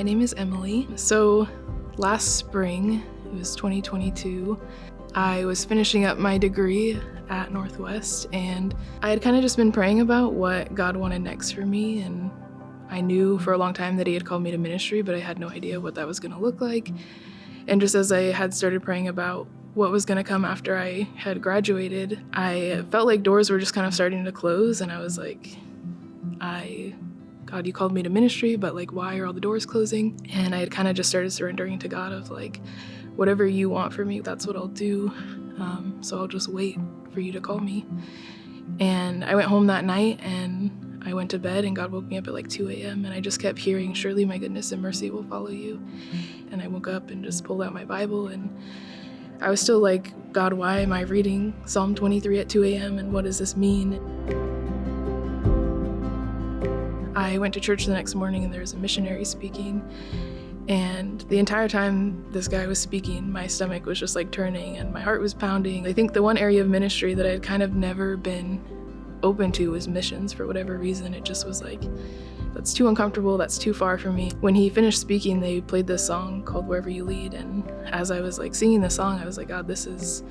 my name is Emily. So last spring, it was 2022, I was finishing up my degree at Northwest, and I had kind of just been praying about what God wanted next for me, and I knew for a long time that He had called me to ministry, but I had no idea what that was going to look like. And just as I had started praying about what was going to come after I had graduated, I felt like doors were just kind of starting to close, and I was like, God, you called me to ministry, but like, why are all the doors closing? And I had kind of just started surrendering to God of like, whatever you want for me, that's what I'll do. So I'll just wait for you to call me. And I went home that night and I went to bed, and God woke me up at like 2 a.m. and I just kept hearing, surely my goodness and mercy will follow you. And I woke up and just pulled out my Bible, and I was still like, God, why am I reading Psalm 23 at 2 a.m. and what does this mean? I went to church the next morning and there was a missionary speaking, and the entire time this guy was speaking, my stomach was just like turning and my heart was pounding. I think the one area of ministry that I had kind of never been open to was missions. For whatever reason, it just was like, that's too uncomfortable, that's too far from me. When he finished speaking, they played this song called Wherever You Lead, and as I was like singing the song, I was like, God, this is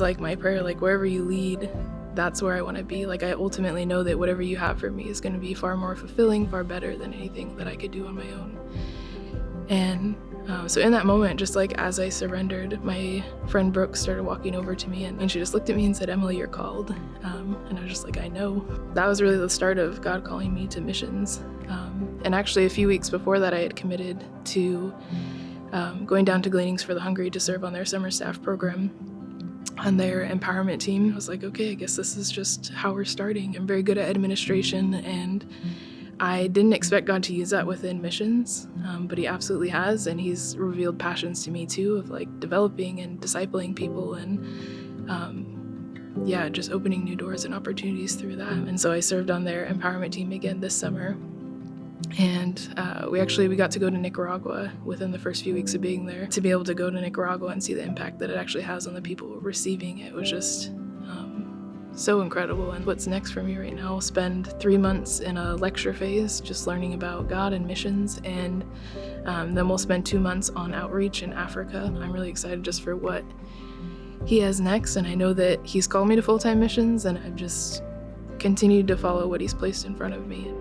like my prayer, like wherever you lead, that's where I want to be. Like, I ultimately know that whatever you have for me is going to be far more fulfilling, far better than anything that I could do on my own. And so in that moment, just like as I surrendered, my friend Brooke started walking over to me, and she just looked at me and said, Emily, you're called. And I was just like, I know. That was really the start of God calling me to missions. And actually a few weeks before that, I had committed to going down to Gleanings for the Hungry to serve on their summer staff program on their empowerment team. I was like, okay, I guess this is just how we're starting. I'm very good at administration, and I didn't expect God to use that within missions, but He absolutely has, and He's revealed passions to me too of like developing and discipling people, and just opening new doors and opportunities through that. And so I served on their empowerment team again this summer, and we got to go to Nicaragua within the first few weeks of being there. To be able to go to Nicaragua and see the impact that it actually has on the people receiving it was just so incredible. And what's next for me right now, I'll spend 3 months in a lecture phase just learning about God and missions, and then we'll spend 2 months on outreach in Africa. I'm really excited just for what He has next, and I know that He's called me to full-time missions, and I've just continued to follow what He's placed in front of me.